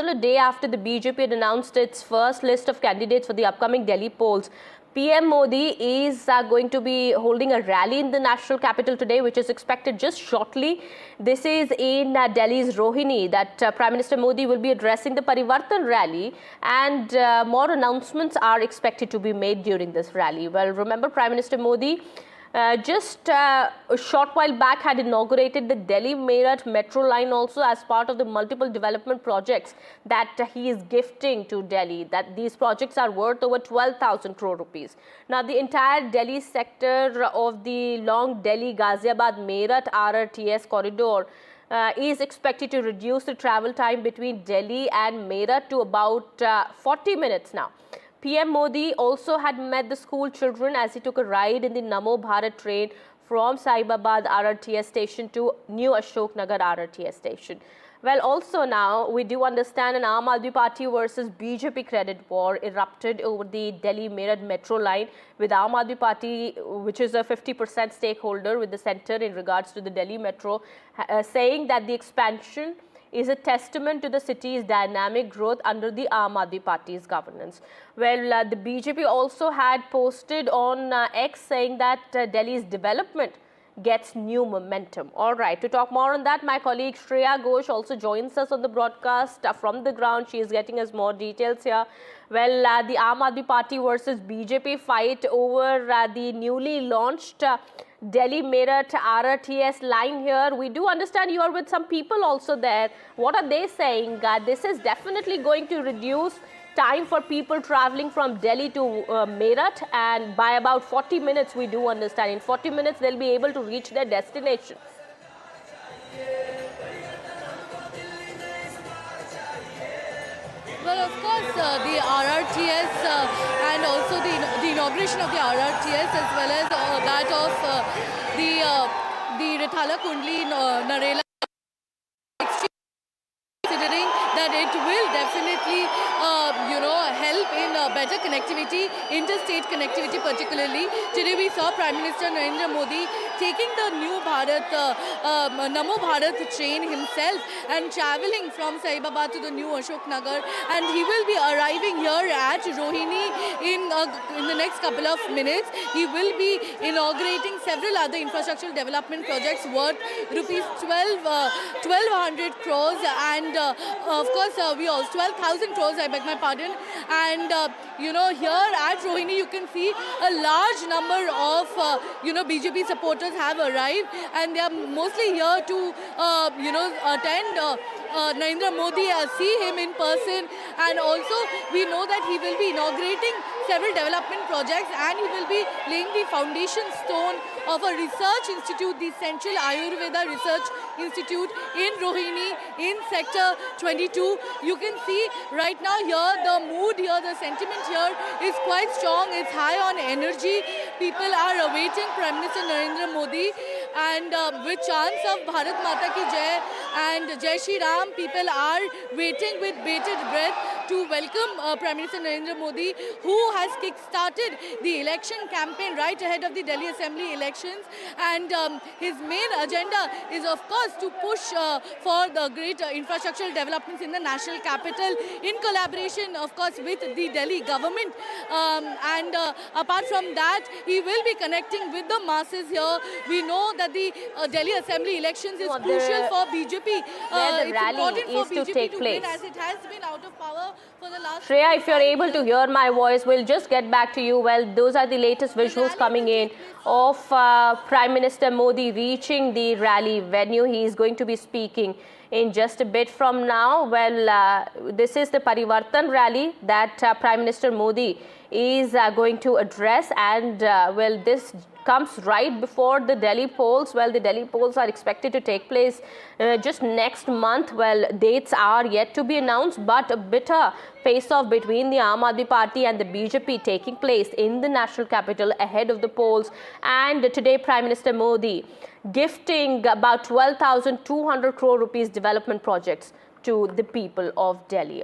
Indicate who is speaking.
Speaker 1: A day after the BJP had announced its first list of candidates for the upcoming Delhi polls, PM Modi is going to be holding a rally in the national capital today, which is expected just shortly. This is in Delhi's Rohini that Prime Minister Modi will be addressing the Parivartan rally, and more announcements are expected to be made during this rally. Well, remember, Prime Minister Modi just a short while back had inaugurated the Delhi-Meerut metro line also as part of the multiple development projects that he is gifting to Delhi. That these projects are worth over 12,000 crore rupees. Now, the entire Delhi sector of the long Delhi-Ghaziabad-Meerut RRTS corridor is expected to reduce the travel time between Delhi and Meerut to about 40 minutes now. PM Modi also had met the school children as he took a ride in the Namo Bharat train from Saibabad RRTS station to New Ashok Nagar RRTS station. Well, also now we do understand an Aam Aadmi Party versus BJP credit war erupted over the Delhi-Meerut metro line, with Aam Aadmi Party, which is a 50% stakeholder with the centre in regards to the Delhi metro, saying that the expansion is a testament to the city's dynamic growth under the Aam Aadmi Party's governance. Well, the BJP also had posted on X saying that Delhi's development gets new momentum. All right, to talk more on that, my colleague Shreya Ghosh also joins us on the broadcast from the ground. She is getting us more details here. Well, the Aam Aadmi Party versus BJP fight over the newly launched Delhi-Meerut RRTS line here. We do understand you are with some people also there. What are they saying? This is definitely going to reduce time for people traveling from Delhi to Meerut, and by about 40 minutes, we do understand. In 40 minutes, they'll be able to reach their destination.
Speaker 2: Well, of course, the RRTS and also the inauguration of the RRTS, as well as that of the Rithala Kundli Narela, considering that it will definitely help in better connectivity, interstate connectivity particularly. Today we saw Prime Minister Narendra Modi taking the new Namo Bharat train himself and travelling from Saibabad to the new Ashok Nagar, and he will be arriving here at Rohini in the next couple of minutes. He will be inaugurating several other infrastructural development projects worth rupees 1,200 crores, and of course we also 12,000 crores, I beg my pardon. And here at Rohini you can see a large number of BJP supporters have arrived, and they are mostly here to attend Narendra Modi, see him in person, and also we know that he will be inaugurating several development projects, and he will be laying the foundation stone of a research institute, the Central Ayurveda Research Institute in Rohini in Sector 22. You can see right now here the mood here, the sentiment here is quite strong. It's high on energy. People are awaiting Prime Minister Narendra Modi, and with chants of Bharat Mata Ki Jai and Jai Shri Ram, people are waiting with bated breath to welcome Prime Minister Narendra Modi, who has kick-started the election campaign right ahead of the Delhi Assembly elections. And his main agenda is, of course, to push for the great infrastructural developments in the national capital in collaboration, of course, with the Delhi government. And apart from that, he will be connecting with the masses here. We know that the Delhi Assembly elections is crucial for BJP.
Speaker 1: Where the rally is to take place.
Speaker 2: As it has been out of power for the last...
Speaker 1: Shreya, if you're able to hear my voice, we'll just get back to you. Well, those are the latest visuals coming in of Prime Minister Modi reaching the rally venue. He is going to be speaking in just a bit from now. Well, this is the Parivartan rally that Prime Minister Modi is going to address, and well, this comes right before the Delhi polls. Well, the Delhi polls are expected to take place just next month. Well, dates are yet to be announced, but a bitter face-off between the Aam Aadmi Party and the BJP taking place in the national capital ahead of the polls. And today, Prime Minister Modi gifting about 12,200 crore rupees development projects to the people of Delhi.